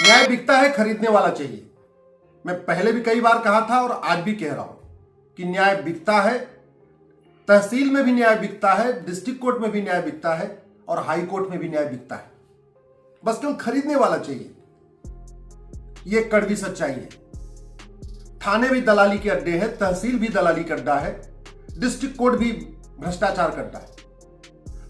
न्याय बिकता है, खरीदने वाला चाहिए। मैं पहले भी कई बार कहा था और आज भी कह रहा हूं कि न्याय बिकता है। तहसील में भी न्याय बिकता है, डिस्ट्रिक्ट कोर्ट में भी न्याय बिकता है और हाई कोर्ट में भी न्याय बिकता है। बस केवल खरीदने वाला चाहिए। यह कड़वी सच्चाई है। थाने भी दलाली के अड्डे हैं, तहसील भी दलाली का अड्डा है, डिस्ट्रिक्ट कोर्ट भी भ्रष्टाचार का अड्डा है।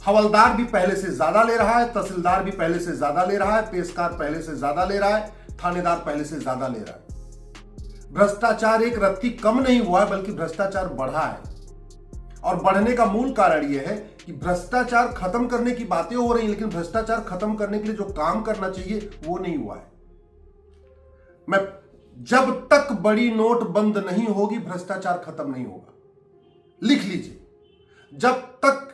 हवलदार भी पहले से ज्यादा ले रहा है, तहसीलदार भी पहले से ज्यादा ले रहा है, पेशकार पहले से ज्यादा ले रहा है, थानेदार पहले से ज्यादा ले रहा है। भ्रष्टाचार एक रत्ती कम नहीं हुआ है, बल्कि भ्रष्टाचार बढ़ा है। और बढ़ने का मूल कारण यह है कि भ्रष्टाचार खत्म करने की बातें हो रही, लेकिन भ्रष्टाचार खत्म करने के लिए जो काम करना चाहिए वो नहीं हुआ है। मैं जब तक बड़ी नोट बंद नहीं होगी, भ्रष्टाचार खत्म नहीं होगा। लिख लीजिए, जब तक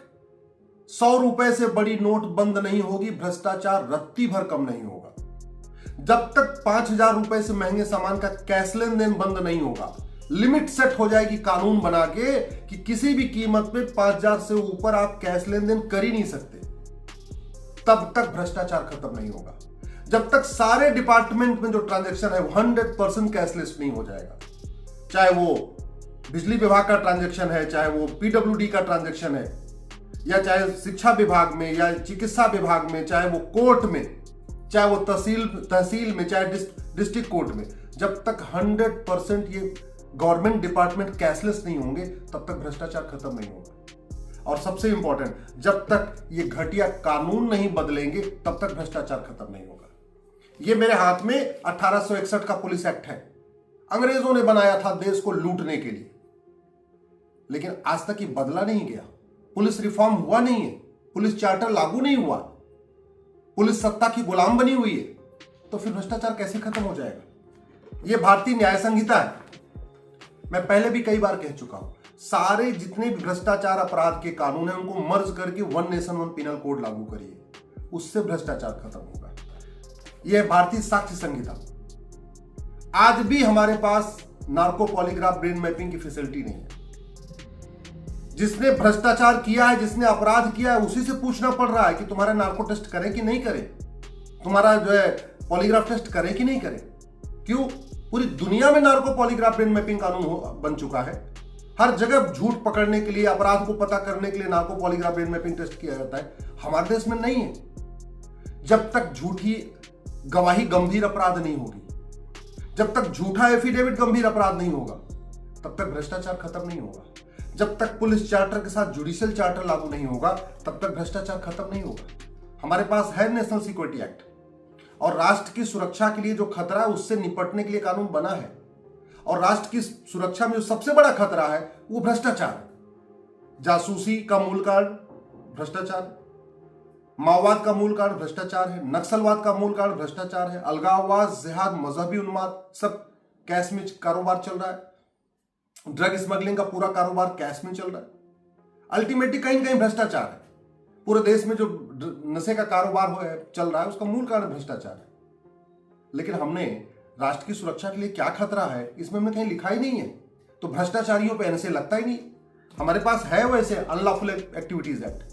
100 रुपए से बड़ी नोट बंद नहीं होगी, भ्रष्टाचार रत्ती भर कम नहीं होगा। जब तक 5,000 रुपए से महंगे सामान का कैश लेन देन बंद नहीं होगा, लिमिट सेट हो जाएगी कानून बना के कि किसी भी कीमत पे 5,000 से ऊपर आप कैश लेन देन कर ही नहीं सकते, तब तक भ्रष्टाचार खत्म नहीं होगा। जब तक सारे डिपार्टमेंट में जो ट्रांजैक्शन है 100% कैशलेस नहीं हो जाएगा, चाहे वो बिजली विभाग का ट्रांजैक्शन है, चाहे वो पीडब्ल्यूडी का ट्रांजैक्शन है, या चाहे शिक्षा विभाग में या चिकित्सा विभाग में, चाहे वो कोर्ट में, चाहे वो तहसील में, चाहे डिस्ट्रिक्ट कोर्ट में, जब तक 100% ये गवर्नमेंट डिपार्टमेंट कैशलेस नहीं होंगे, तब तक भ्रष्टाचार खत्म नहीं होगा। और सबसे इंपॉर्टेंट, जब तक ये घटिया कानून नहीं बदलेंगे, तब तक भ्रष्टाचार खत्म नहीं होगा। ये मेरे हाथ में 1861 का पुलिस एक्ट है। अंग्रेजों ने बनाया था देश को लूटने के लिए, लेकिन आज तक ये बदला नहीं गया। पुलिस रिफॉर्म हुआ नहीं है, पुलिस चार्टर लागू नहीं हुआ, पुलिस सत्ता की गुलाम बनी हुई है, तो फिर भ्रष्टाचार कैसे खत्म हो जाएगा? यह भारतीय न्याय संहिता है। मैं पहले भी कई बार कह चुका हूं, सारे जितने भी भ्रष्टाचार अपराध के कानून हैं उनको मर्ज करके one nation one penal code लागू करिए, उससे भ्रष्टाचार खत्म होगा। यह भारतीय साक्ष्य संहिता। आज भी हमारे पास नार्को पॉलीग्राफ ब्रेन मैपिंग की फैसिलिटी नहीं है। जिसने भ्रष्टाचार किया है, जिसने अपराध किया है, उसी से पूछना पड़ रहा है कि तुम्हारा नार्को टेस्ट करें कि नहीं करें, तुम्हारा जो है पॉलीग्राफ टेस्ट करें कि नहीं करें। क्यों? पूरी दुनिया में नार्को पॉलीग्राफ ब्रेन मैपिंग कानून बन चुका है। हर जगह झूठ पकड़ने के लिए, अपराध को पता करने के लिए narco polygraph brain mapping test किया जाता है। हमारे देश में नहीं है। जब तक झूठी गवाही गंभीर अपराध नहीं होगी, जब तक झूठा एफिडेविट गंभीर अपराध नहीं होगा, तब तक भ्रष्टाचार खत्म नहीं होगा। जब तक पुलिस चार्टर के साथ जुडिशियल चार्टर लागू नहीं होगा, तब तक भ्रष्टाचार खत्म नहीं होगा। हमारे पास है नेशनल सिक्योरिटी एक्ट, और राष्ट्र की सुरक्षा के लिए जो खतरा है उससे निपटने के लिए कानून बना है। और राष्ट्र की सुरक्षा में जो सबसे बड़ा खतरा है वो भ्रष्टाचार है। जासूसी का मूल कारण भ्रष्टाचार है, माओवाद का मूल कारण भ्रष्टाचार है, नक्सलवाद का मूल कारण भ्रष्टाचार है, अलगाववाद, जिहाद, मजहबी उन्माद, सब कैश में कारोबार चल रहा है। ड्रग स्मगलिंग का पूरा कारोबार कैश में चल रहा है। अल्टीमेटली कहीं ना कहीं भ्रष्टाचार है। पूरे देश में जो नशे का कारोबार चल रहा है उसका मूल कारण भ्रष्टाचार है। लेकिन हमने राष्ट्र की सुरक्षा के लिए क्या खतरा है इसमें हमने कहीं लिखा ही नहीं है, तो भ्रष्टाचारियों पे एनएसए लगता ही नहीं। हमारे पास है वैसे अनलॉफुल एक्टिविटीज एक्ट,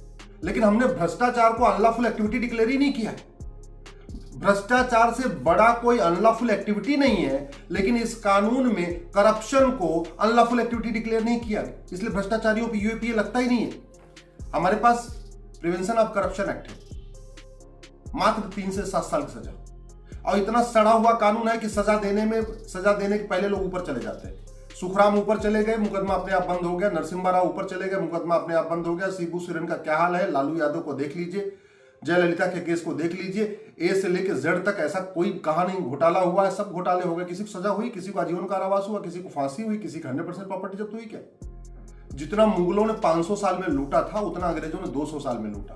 लेकिन हमने भ्रष्टाचार को अनलॉफुल एक्टिविटी डिक्लेयर ही नहीं किया है। भ्रष्टाचार से बड़ा कोई अनलॉफुल एक्टिविटी नहीं है, लेकिन इस कानून में करप्शन को अनलॉफुल एक्टिविटी डिक्लेयर नहीं किया, इसलिए भ्रष्टाचारियों पे यूएपीए लगता ही नहीं है। हमारे पास प्रिवेंशन ऑफ करप्शन एक्ट है, मात्र 3 से 7 साल की सजा, और इतना सड़ा हुआ कानून है कि सजा देने के पहले लोग ऊपर चले जाते हैं। सुखराम ऊपर चले गए, मुकदमा अपने आप बंद हो गया। नरसिम्हा राव ऊपर चले गए, मुकदमा अपने आप बंद हो गया। शिबू सोरेन का क्या हाल है, लालू यादव को देख लीजिए, जयललिता के केस को देख लीजिए, ए से लेकर जेड तक ऐसा कोई कहा नहीं घोटाला हुआ है, सब घोटाले हो गए। किसी को सजा हुई, किसी को आजीवन कारावास हुआ, किसी को फांसी हुई, किसी को 100% प्रॉपर्टी जब्त हुई। क्या जितना मुगलों ने 500 साल में लूटा था, उतना अंग्रेजों ने 200 साल में लूटा,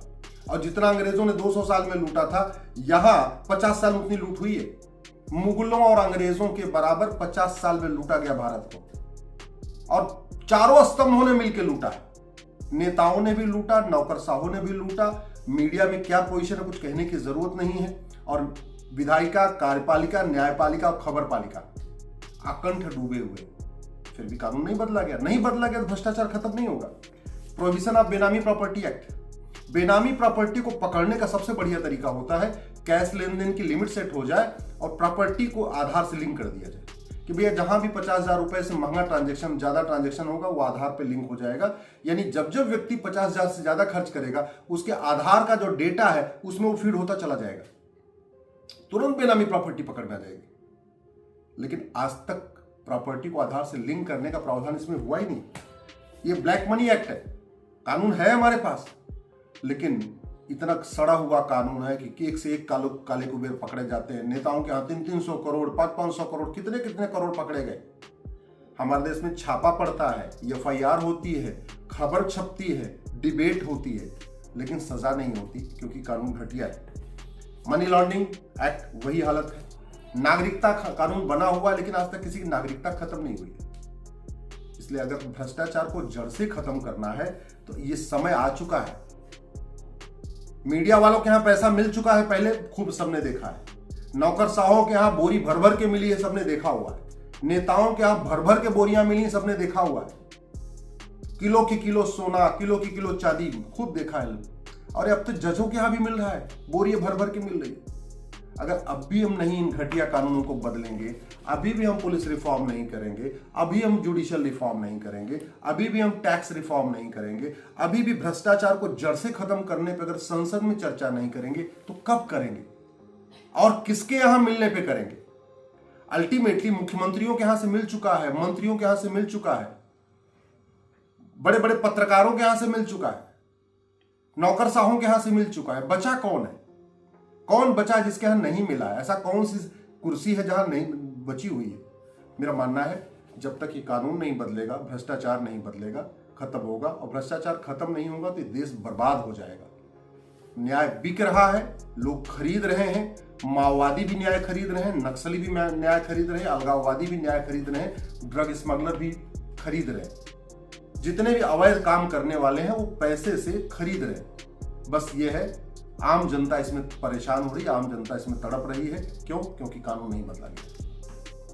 और जितना अंग्रेजों ने 200 साल में लूटा था, यहां 50 साल उतनी लूट हुई है। मुगलों और अंग्रेजों के बराबर 50 साल में लूटा गया भारत को, और चारों स्तंभों ने मिलकर लूटा है। नेताओं ने भी लूटा, नौकरशाहों ने भी लूटा। मीडिया में क्या पोजीशन है कुछ कहने की जरूरत नहीं है, और विधायिका, कार्यपालिका, न्यायपालिका और खबरपालिका अकंठ डूबे हुए, फिर भी कानून नहीं बदला गया। नहीं बदला गया तो भ्रष्टाचार खत्म नहीं होगा। प्रोहिबिशन ऑफ बेनामी प्रॉपर्टी एक्ट, बेनामी प्रॉपर्टी को पकड़ने का सबसे बढ़िया तरीका होता है कैश लेन देन की लिमिट सेट हो जाए और प्रॉपर्टी को आधार से लिंक कर दिया जाए कि भैया जहां भी 50,000 रुपए से महंगा ट्रांजेक्शन, ज्यादा ट्रांजेक्शन होगा वो आधार पे लिंक हो जाएगा। यानी जब जब व्यक्ति 50,000 से ज्यादा खर्च करेगा उसके आधार का जो डेटा है उसमें वो फीड होता चला जाएगा, तुरंत बेनामी प्रॉपर्टी पकड़ में आ जाएगी। लेकिन आज तक प्रॉपर्टी को आधार से लिंक करने का प्रावधान इसमें हुआ ही नहीं। ये ब्लैक मनी एक्ट है, कानून है हमारे पास, लेकिन इतना सड़ा हुआ कानून है कि एक से एक काले कुबेर पकड़े जाते हैं। नेताओं के यहाँ 300 करोड़ 500 करोड़ कितने करोड़ पकड़े गए। हमारे देश में छापा पड़ता है, FIR होती है, खबर छपती है, डिबेट होती है, लेकिन सजा नहीं होती क्योंकि कानून घटिया है। मनी लॉन्ड्रिंग एक्ट वही हालत है। नागरिकता कानून बना हुआ है लेकिन आज तक किसी की नागरिकता खत्म नहीं हुई है। इसलिए अगर भ्रष्टाचार को जड़ से खत्म करना है तो ये समय आ चुका है। मीडिया वालों के यहां पैसा मिल चुका है, पहले खूब सबने देखा है। नौकरशाहों के यहां बोरी भर भर के मिली है, सबने देखा हुआ है। नेताओं के यहां भर भर के बोरियां मिली, सबने देखा हुआ है। किलो की किलो सोना, किलो की किलो चांदी खूब देखा है। और अब तो जजों के यहां भी मिल रहा है, बोरियां भर भर के मिल रही है। अगर अब भी हम नहीं इन घटिया कानूनों को बदलेंगे, अभी भी हम पुलिस रिफॉर्म नहीं करेंगे, अभी हम जुडिशियल रिफॉर्म नहीं करेंगे, अभी भी हम टैक्स रिफॉर्म नहीं करेंगे, अभी भी भ्रष्टाचार को जड़ से खत्म करने पर अगर संसद में चर्चा नहीं करेंगे तो कब करेंगे और किसके यहां मिलने पे करेंगे। अल्टीमेटली मुख्यमंत्रियों के यहां से मिल चुका है, मंत्रियों के यहां से मिल चुका है, बड़े बड़े पत्रकारों के यहां से मिल चुका है, नौकरशाहों के यहां से मिल चुका है। बचा कौन है? कौन बचा जिसके यहां नहीं मिला है? ऐसा कौन सी कुर्सी है जहां नहीं बची हुई है? मेरा मानना है जब तक ये कानून नहीं बदलेगा, भ्रष्टाचार नहीं बदलेगा, खत्म होगा। और भ्रष्टाचार खत्म नहीं होगा तो देश बर्बाद हो जाएगा। न्याय बिक रहा है, लोग खरीद रहे हैं, माओवादी भी न्याय खरीद रहे हैं, नक्सली भी न्याय खरीद रहे हैं, अलगाववादी भी न्याय खरीद रहे हैं, ड्रग स्मगलर भी खरीद रहे हैं। जितने भी अवैध काम करने वाले हैं वो पैसे से खरीद रहे हैं। बस ये है, आम जनता इसमें परेशान हो रही है, आम जनता इसमें तड़प रही है। क्यों? क्योंकि कानून नहीं बदला गया।